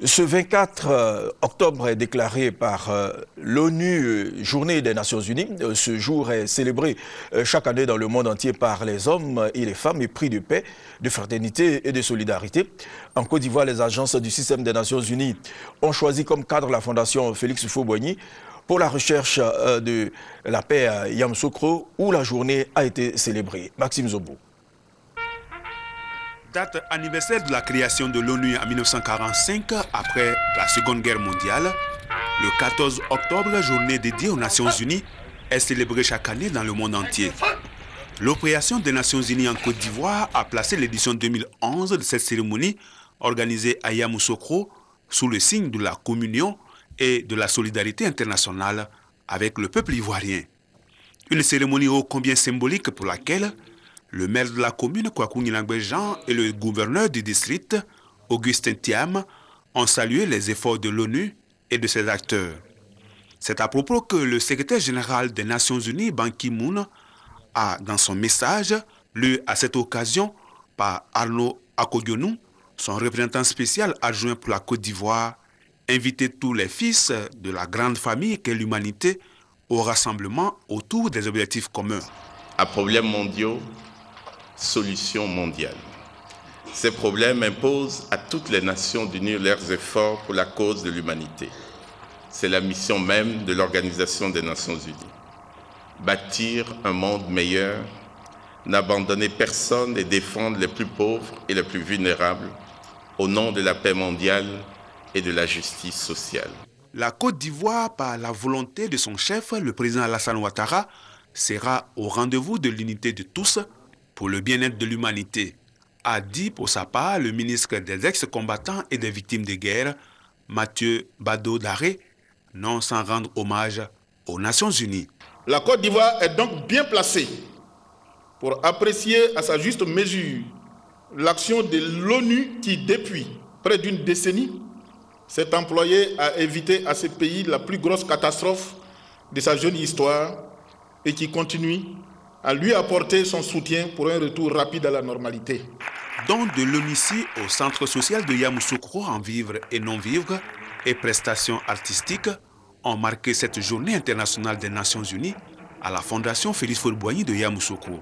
Ce 24 octobre est déclaré par l'ONU Journée des Nations Unies. Ce jour est célébré chaque année dans le monde entier par les hommes et les femmes épris de paix, de fraternité et de solidarité. En Côte d'Ivoire, les agences du système des Nations Unies ont choisi comme cadre la Fondation Félix Houphouët-Boigny pour la recherche de la paix à Yamoussoukro, où la journée a été célébrée. Maxime Zobo. Date anniversaire de la création de l'ONU en 1945, après la Seconde Guerre mondiale, le 14 octobre, journée dédiée aux Nations Unies, est célébrée chaque année dans le monde entier. L'opération des Nations Unies en Côte d'Ivoire a placé l'édition 2011 de cette cérémonie organisée à Yamoussoukro sous le signe de la communion et de la solidarité internationale avec le peuple ivoirien. Une cérémonie ô combien symbolique pour laquelle le maire de la commune, Kwaku Nilangbe-Jean, et le gouverneur du district, Augustin Thiam, ont salué les efforts de l'ONU et de ses acteurs. C'est à propos que le secrétaire général des Nations Unies, Ban Ki-moon, a, dans son message, lu à cette occasion par Arnaud Akodionou, son représentant spécial adjoint pour la Côte d'Ivoire, invité tous les fils de la grande famille qu'est l'humanité au rassemblement autour des objectifs communs. À problèmes mondiaux, solution mondiale. Ces problèmes imposent à toutes les nations d'unir leurs efforts pour la cause de l'humanité. C'est la mission même de l'Organisation des Nations Unies. Bâtir un monde meilleur, n'abandonner personne et défendre les plus pauvres et les plus vulnérables au nom de la paix mondiale et de la justice sociale. La Côte d'Ivoire, par la volonté de son chef, le président Alassane Ouattara, sera au rendez-vous de l'unité de tous pour le bien-être de l'humanité, a dit pour sa part le ministre des ex-combattants et des victimes de guerre, Mathieu Bado-Daré, non sans rendre hommage aux Nations Unies. La Côte d'Ivoire est donc bien placée pour apprécier à sa juste mesure l'action de l'ONU qui, depuis près d'une décennie, s'est employée à éviter à ce pays la plus grosse catastrophe de sa jeune histoire et qui continue à lui apporter son soutien pour un retour rapide à la normalité. Don de l'ONUCI au centre social de Yamoussoukro en vivre et non-vivre et prestations artistiques ont marqué cette journée internationale des Nations Unies à la Fondation Félix Houphouët-Boigny de Yamoussoukro.